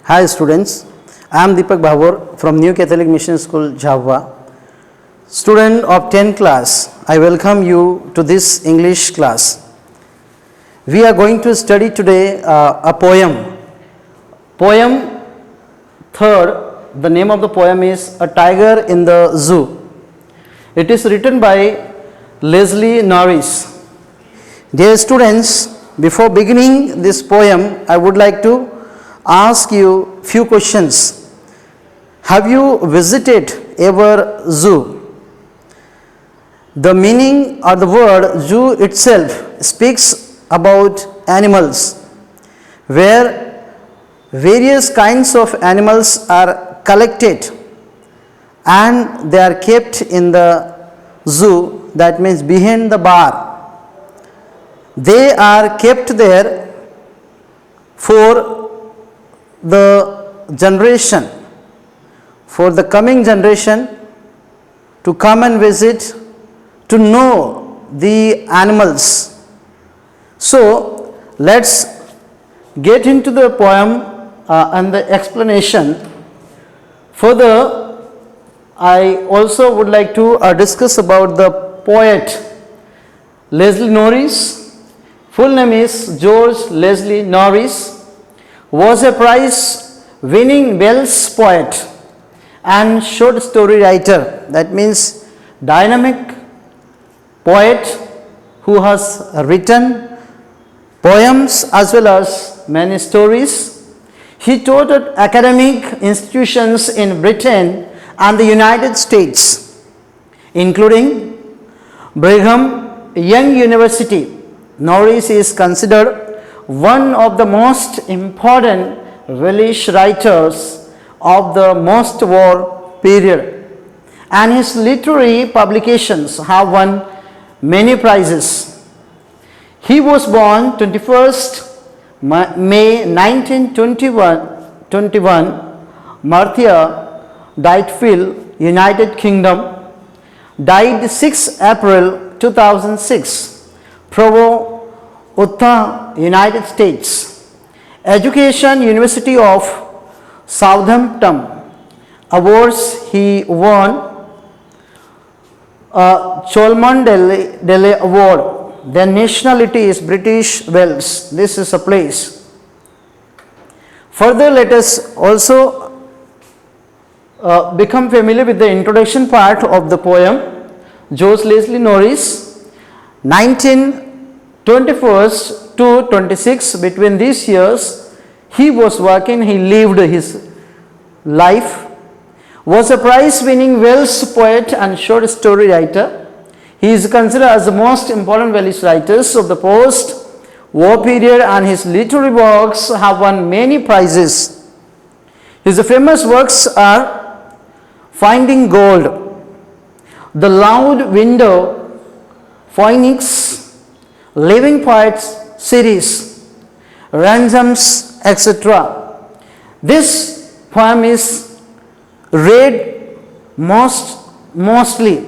Hi students, I am Deepak Bhavor from New Catholic Mission School, Jhavva. Student of 10th class, I welcome you to this English class. We are going to study today a poem. Poem third, the name of the poem is A Tiger in the Zoo. It is written by Leslie Norris. Dear students, before beginning this poem, I would like to ask you few questions. Have you visited ever zoo? The meaning of the word zoo itself speaks about animals, where various kinds of animals are collected and they are kept in the zoo, that means behind the bar. They are kept there for the generation, for the coming generation to come and visit, to know the animals. So let's get into the poem and the explanation. Further, I also would like to discuss about the poet Leslie Norris. Full name is George Leslie Norris. Was a prize-winning Welsh poet and short story writer. That means dynamic poet who has written poems as well as many stories. He taught at academic institutions in Britain and the United States, including Brigham Young University. Norris is considered one of the most important Welsh writers of the post-war period, and his literary publications have won many prizes. He was born 21st May 1921, Marthia, Dietfield, United Kingdom. Died 6 April 2006. Provo, Utah, United States. Education, University of Southampton. Awards he won Cholmondeley Award. Their nationality is British Wales. This is a place. Further, let us also become familiar with the introduction part of the poem. George Leslie Norris, 1921 to 26, between these years he was working, he lived his life, was a prize-winning Welsh poet and short story writer. He is considered as the most important Welsh writers of the post-war period, and his literary works have won many prizes. His famous works are Finding Gold, The Loud Window, Phoenix, Living Poets series, Ransoms, etc. This poem is read mostly.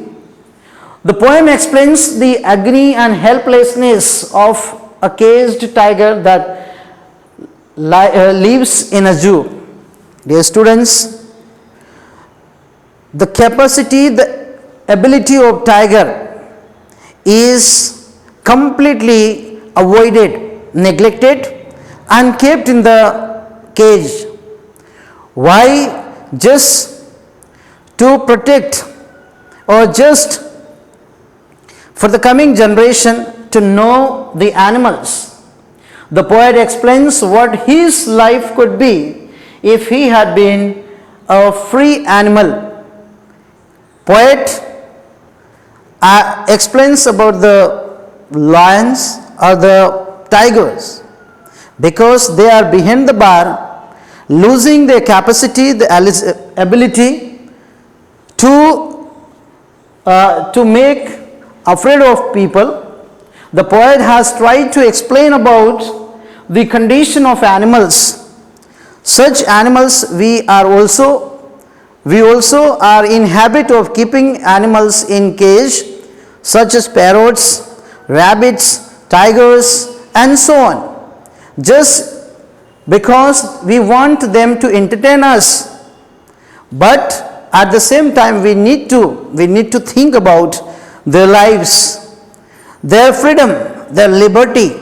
The poem explains the agony and helplessness of a caged tiger that lives in a zoo. Dear students, the capacity, the ability of tiger is completely avoided, neglected and kept in the cage. Why? Just to protect, or just for the coming generation to know the animals. The poet explains what his life could be if he had been a free animal. Poet explains about the lions or the tigers, because they are behind the bar, losing their capacity, the ability to make afraid of people. The poet has tried to explain about the condition of animals. Such animals we also are in habit of keeping animals in cage, such as parrots, rabbits, tigers and so on. Just because we want them to entertain us. But at the same time we need to think about their lives, their freedom, their liberty.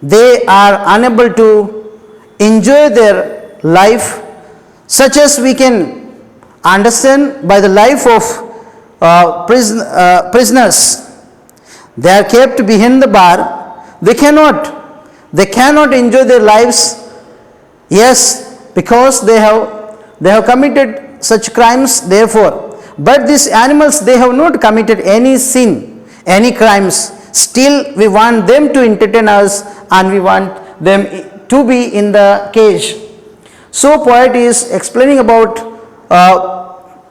They are unable to enjoy their life such as we can understand by the life of prisoners. They are kept behind the bar. They cannot enjoy their lives. Yes, because they have committed such crimes, therefore. But these animals, they have not committed any sin, any crimes. Still we want them to entertain us and we want them to be in the cage. So poet is explaining about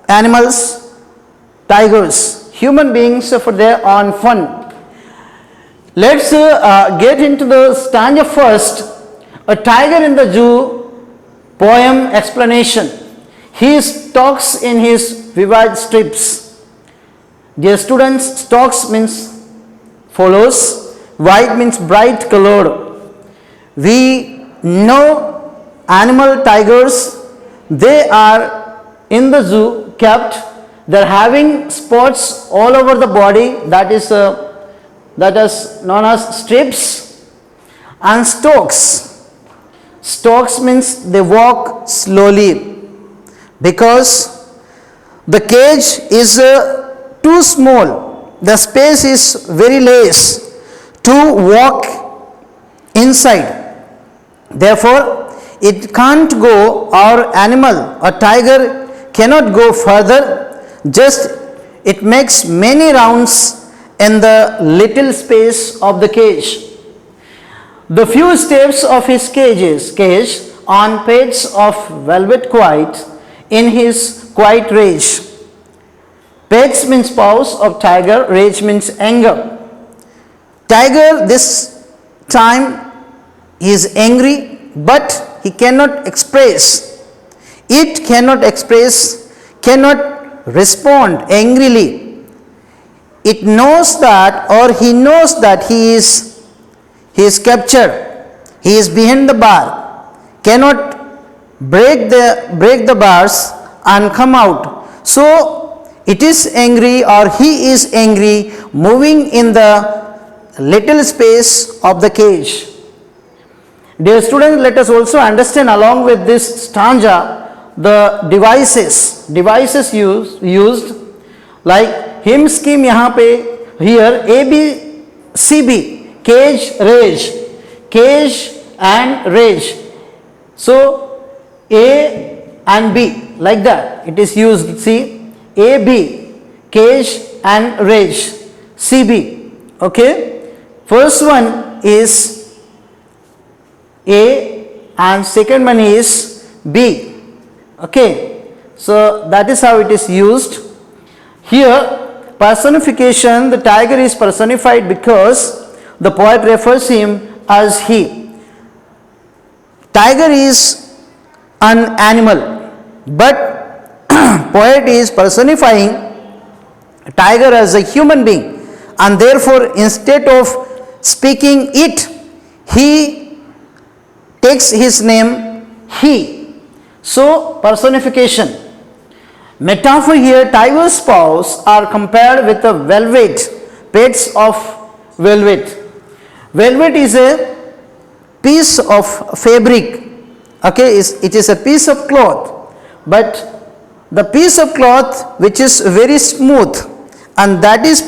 animals, tigers, human beings for their own fun. Let's get into the stanza first. A tiger in the zoo poem explanation. He stalks in his vivid strips. Dear students, stalks means follows, white means bright colored. We know animal tigers, they are in the zoo kept, they are having spots all over the body, that is known as strips, and stalks. Stalks means they walk slowly because the cage is too small, the space is very less to walk inside. Therefore, it can't go, our animal, a tiger cannot go further, just it makes many rounds in the little space of the cage. The few steps of his cage on pads of velvet quiet in his quiet rage. Pads means paws of tiger, rage means anger. Tiger this time is angry, but he cannot express. It cannot express, cannot respond angrily. It knows that, or he knows that he is captured, he is behind the bar, cannot break the bars and come out. So it is angry, or he is angry, moving in the little space of the cage. Dear students, let us also understand along with this stanza the devices used, like hymn scheme यहाँ पे here A B C B, cage and rage. So A and B, like that it is used. See, A B, cage and rage, C B. Okay, first one is A and second one is B. Okay, so that is how it is used. Here personification, the tiger is personified because the poet refers him as he. Tiger is an animal, but poet is personifying tiger as a human being, and therefore instead of speaking it, he takes his name he. So personification. Metaphor here, tiger's paws are compared with the velvet, pads of velvet. Velvet is a piece of fabric. Okay, it is a piece of cloth, but the piece of cloth which is very smooth, and that is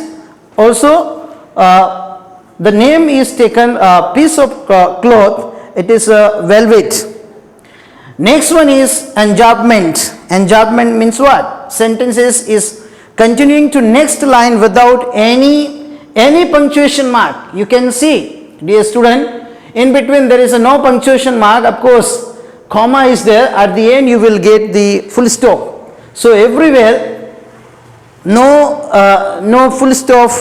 also the name is taken piece of cloth, it is velvet. Next one is enjambment. Enjambment means what? Sentences is continuing to next line without any punctuation mark. You can see, dear student, in between there is no punctuation mark. Of course, comma is there. At the end you will get the full stop. So everywhere no full stop,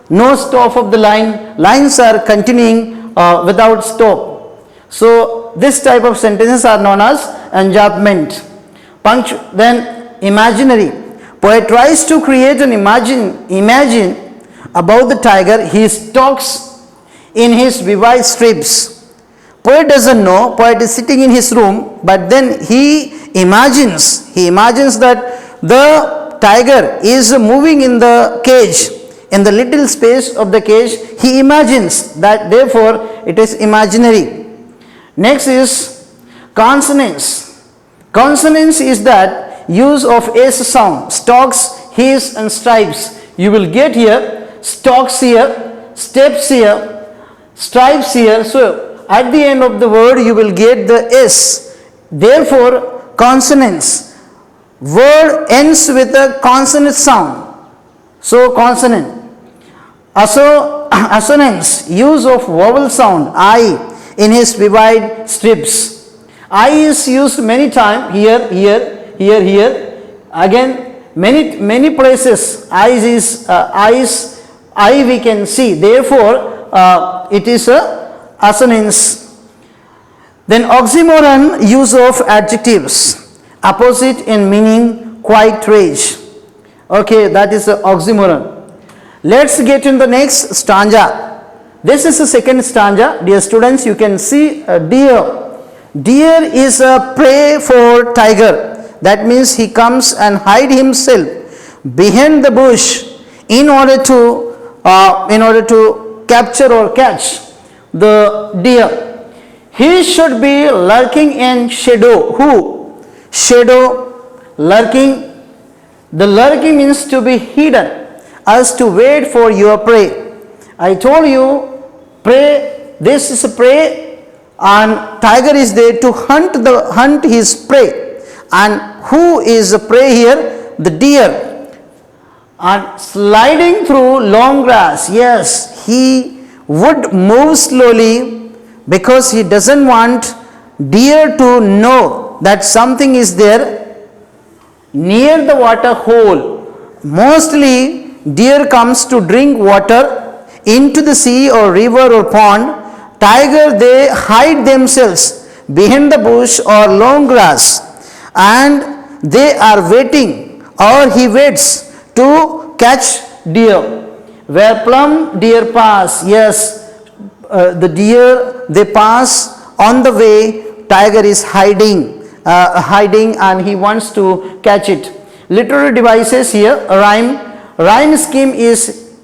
no stop of the line. Lines are continuing without stop. So this type of sentences are known as enjambment. Then imaginary. Poet tries to create an imagine about the tiger. He stalks in his vivid strips. Poet doesn't know, poet is sitting in his room, but then he imagines that the tiger is moving in the cage, in the little space of the cage. He imagines that, therefore it is imaginary. Next is consonance. Consonance is that use of s sound, stalks, his and stripes. You will get here stalks here, steps here, stripes here. So at the end of the word you will get the s. Therefore consonance, word ends with a consonant sound. So consonant. Assonance, use of vowel sound I in his vivid strips. I is used many times here, here, here, here. Again, many places eyes, I we can see. Therefore, it is a assonance. Then oxymoron, use of adjectives, opposite in meaning, quite range. Okay, that is the oxymoron. Let's get in the next stanza. This is the second stanza. Dear students, you can see a deer. Deer is a prey for tiger. That means he comes and hide himself behind the bush in order to capture or catch the deer. He should be lurking in shadow. Who? Shadow, lurking. The lurking means to be hidden, as to wait for your prey. I told you, prey, this is a prey, and tiger is there to hunt his prey. And who is the prey here? The deer. And sliding through long grass, yes, he would move slowly because he doesn't want deer to know that something is there near the water hole. Mostly deer comes to drink water into the sea or river or pond. Tiger, they hide themselves behind the bush or long grass, and they are waiting, or he waits to catch deer. Where plumb deer pass, yes, the deer they pass on the way, tiger is hiding and he wants to catch it. Literary devices here, rhyme scheme is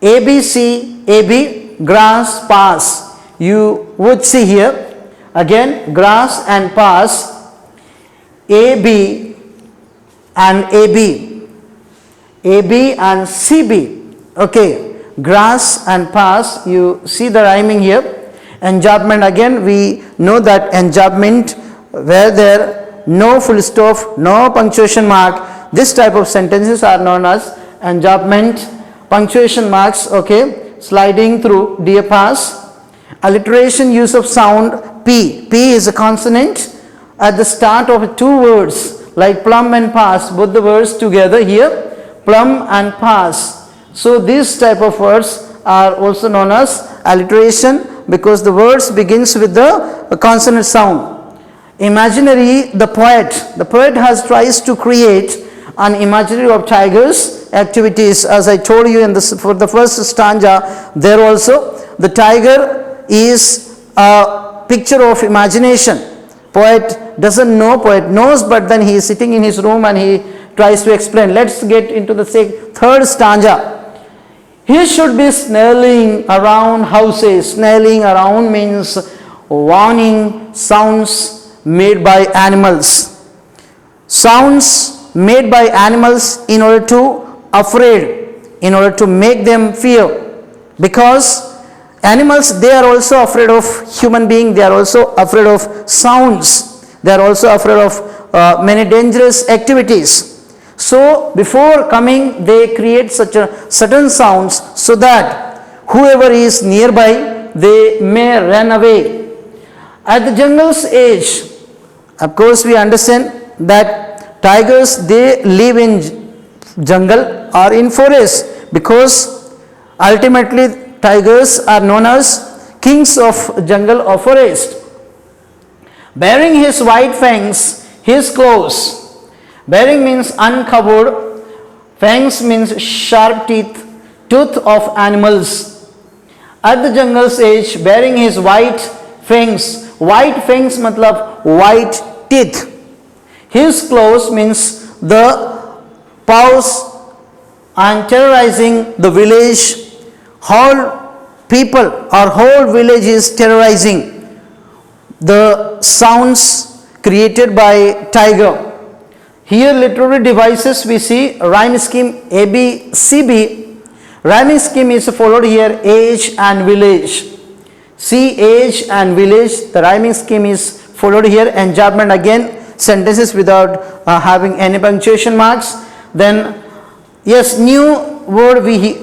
ABC, AB, grass, pass. You would see here again grass and pass, AB and AB, AB and CB. Okay, grass and pass, you see the rhyming here. Enjambment, again we know that enjambment where there no full stop, no punctuation mark, this type of sentences are known as enjambment. Punctuation marks, okay, sliding through deer pass. Alliteration, use of sound P. P is a consonant at the start of two words like plum and pass, both the words together here, plum and pass. So these type of words are also known as alliteration because the words begins with the consonant sound. Imaginary, the poet has tries to create an imaginary of tigers activities. As I told you in this, for the first stanza, there also the tiger is a picture of imagination. Poet doesn't know, poet knows, but then he is sitting in his room and he tries to explain. Let's get into the third stanza. He should be snarling around houses. Snarling around means warning sounds made by animals. Sounds made by animals in order to afraid, in order to make them fear. Because animals, they are also afraid of human being, they are also afraid of sounds, they are also afraid of many dangerous activities. So before coming, they create such a certain sounds so that whoever is nearby, they may run away. At the jungle's edge, of course we understand that tigers, they live in jungle or in forest because ultimately tigers are known as kings of jungle or forest. Bearing his white fangs, his claws. Bearing means uncovered, fangs means sharp teeth, tooth of animals. At the jungle's edge, bearing his white fangs. white fangs matlab white teeth. His claws means the paws and terrorizing the village. Whole people or whole village is terrorizing the sounds created by tiger. Here literary devices we see rhyme scheme A, B, C, B. Rhyming scheme is followed here age and village. See age and village, the rhyming scheme is followed here. Enjambment again, sentences without having any punctuation marks. Then yes, new word we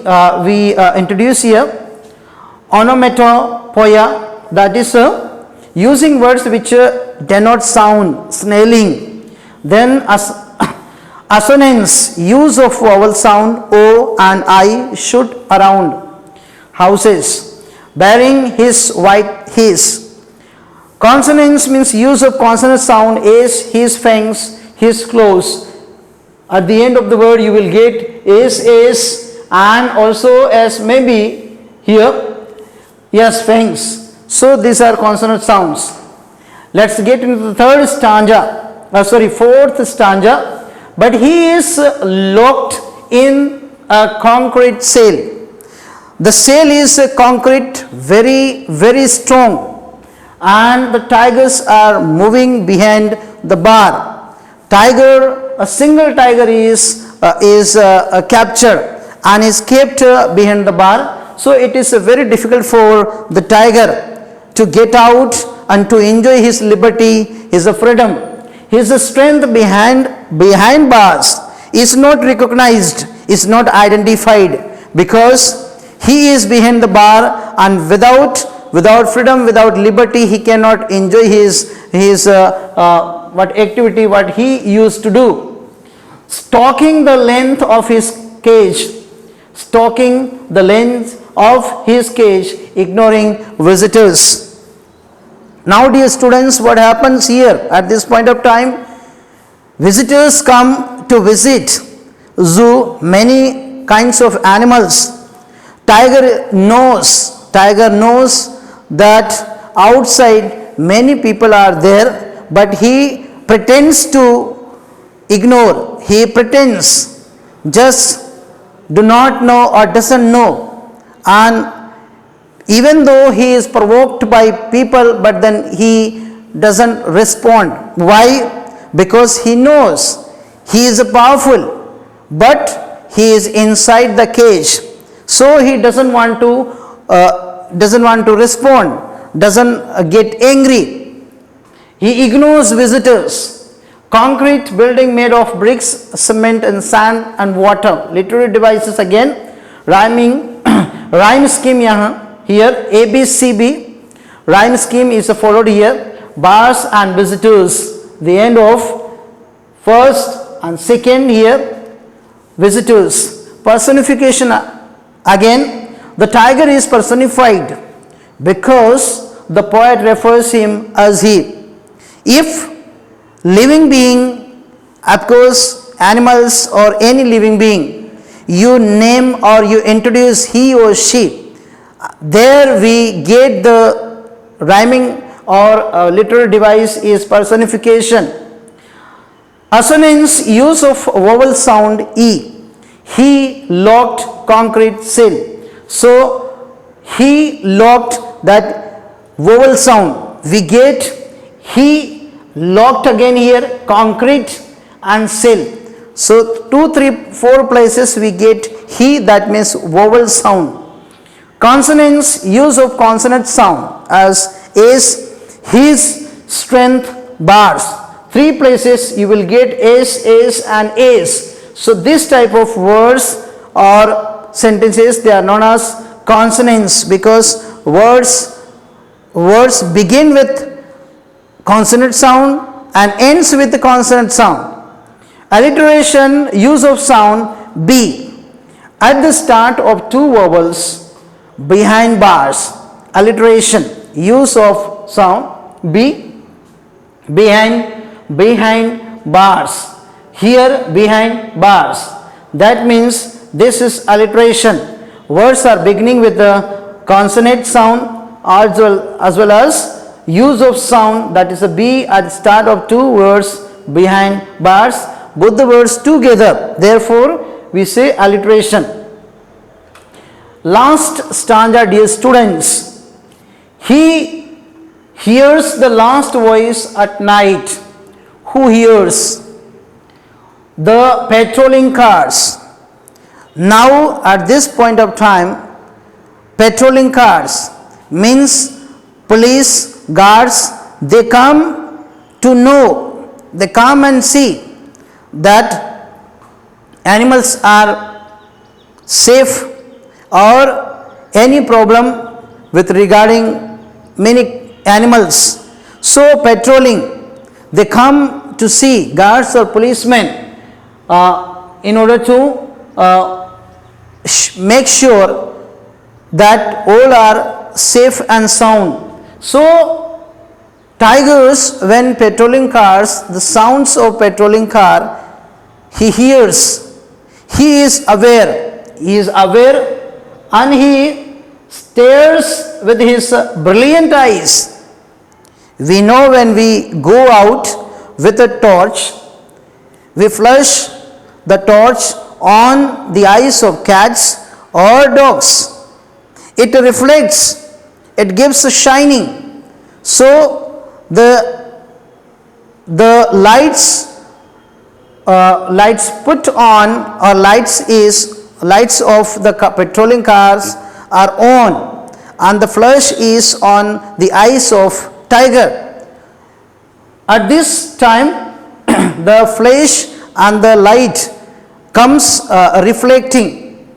introduce here, onomatopoeia, that is using words which denote sound, snelling. Then assonance, use of vowel sound O and I should around houses, bearing his white his. Consonants means use of consonant sound as, his fangs, his claws. At the end of the word you will get is, and also as, maybe here, yes, fangs. So these are consonant sounds. Let's get into the fourth stanza. But he is locked in a concrete cell. The cell is concrete, very, very strong, and the tigers are moving behind the bar. A single tiger is captured and is kept behind the bar. So it is very difficult for the tiger to get out and to enjoy his liberty, his freedom. His strength behind bars is not recognized, is not identified, because he is behind the bar, and without freedom, without liberty, he cannot enjoy his what activity what he used to do. Stalking the length of his cage, ignoring visitors. Now dear students, what happens here at this point of time? Visitors come to visit zoo, many kinds of animals. Tiger knows that outside many people are there, but he pretends to ignore. He pretends just do not know or doesn't know, and even though he is provoked by people, but then he doesn't respond. Why? Because he knows he is powerful, but he is inside the cage, so he doesn't want to respond, doesn't get angry. He ignores visitors. Concrete building made of bricks, cement and sand and water. Literary devices again, rhyme scheme here A, B, C, B. Rhyme scheme is followed here, bars and visitors. The end of first and second here, visitors. Personification again, the tiger is personified because the poet refers him as he. If living being, of course animals or any living being, you name or you introduce he or she, there we get the rhyming or literary device is personification. Assonance, use of vowel sound E. He locked concrete cell. So he locked that vowel sound. We get he locked again here, concrete and cell. So 2, 3, 4 places we get he, that means vowel sound. Consonants, use of consonant sound as is, his, strength, bars. 3 places you will get is and is. So this type of words or sentences, they are known as consonants, because words begin with consonant sound and ends with the consonant sound. Alliteration, use of sound B at the start of 2 vowels behind bars. Alliteration, use of sound B behind bars. Here behind bars. That means this is alliteration. Words are beginning with the consonant sound as well as use of sound, that is a B at the start of two words behind bars, both the words together. Therefore, we say alliteration. Last stanza, dear students. He hears the last voice at night. Who hears? The patrolling cars. Now, at this point of time, patrolling cars means police, guards, they come to know, they come and see that animals are safe or any problem with regarding many animals. So patrolling, they come to see, guards or policemen, in order to make sure that all are safe and sound. So tigers, when patrolling cars, the sounds of patrolling car, he hears, he is aware and he stares with his brilliant eyes. We know when we go out with a torch, we flash the torch on the eyes of cats or dogs. It reflects, it gives a shining. So the lights put on, or lights of the patrolling cars are on, and the flash is on the eyes of tiger. At this time, the flash and the light comes reflecting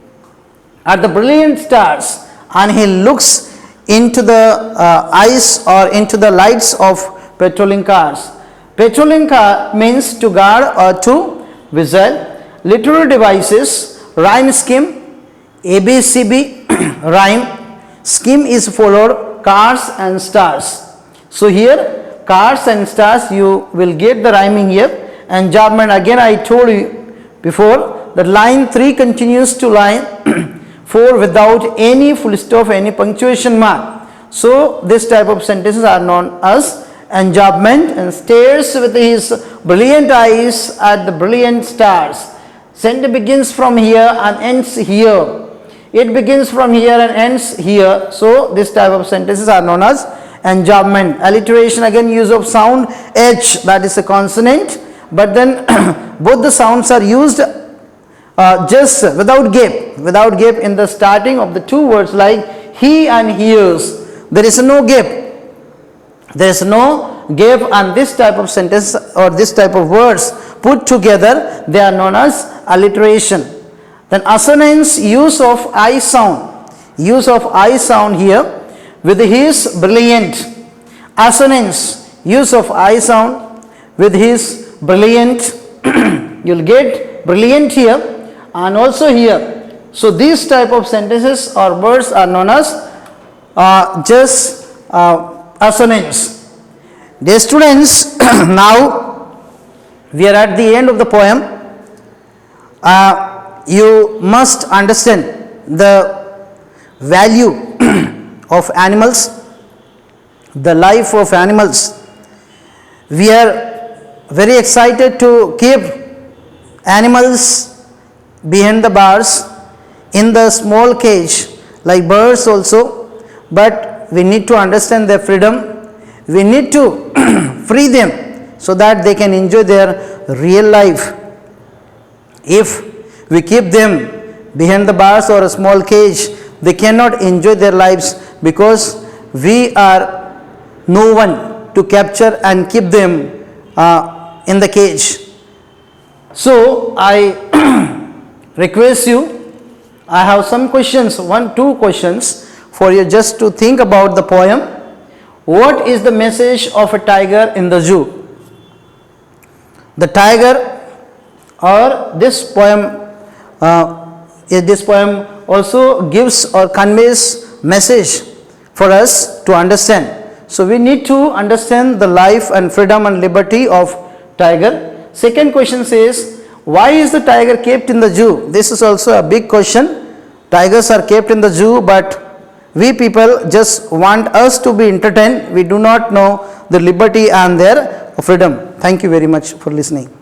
at the brilliant stars, and he looks into the eyes or into the lights of patrolling cars. Patrolling car means to guard or to vigil. Literary devices, rhyme scheme, ABCB rhyme. Scheme is followed, cars and stars. So here cars and stars, you will get the rhyming here. Enjambment, again I told you before that line 3 continues to line 4 without any full stop, any punctuation mark. So this type of sentences are known as enjambment. And stares with his brilliant eyes at the brilliant stars. Sentence begins from here and ends here. It begins from here and ends here. So this type of sentences are known as enjambment. Alliteration, again use of sound H, that is a consonant, but then both the sounds are used just without gap in the starting of the two words, like he and hears. There is no gap. There is no gap, and this type of sentence or this type of words put together, they are known as alliteration. Then assonance, use of I sound. Use of I sound here with his brilliant. Assonance, use of I sound with his brilliant. You'll get brilliant here and also here. So these type of sentences or words are known as just assonance. Dear students, now we are at the end of the poem. You must understand the value of animals, the life of animals. We are very excited to keep animals behind the bars in the small cage like birds also, but we need to understand their freedom. We need to free them so that they can enjoy their real life. If we keep them behind the bars or a small cage, they cannot enjoy their lives because we are no one to capture and keep them in the cage. So I request you, I have some questions, 1-2 questions for you just to think about the poem. What is the message of a tiger in the zoo? The tiger, or this poem also gives or conveys message for us to understand. So we need to understand the life and freedom and liberty of tiger. Second question says, why is the tiger kept in the zoo? This is also a big question. Tigers are kept in the zoo, but We people just want us to be entertained. We do not know the liberty and their freedom. Thank you very much for listening.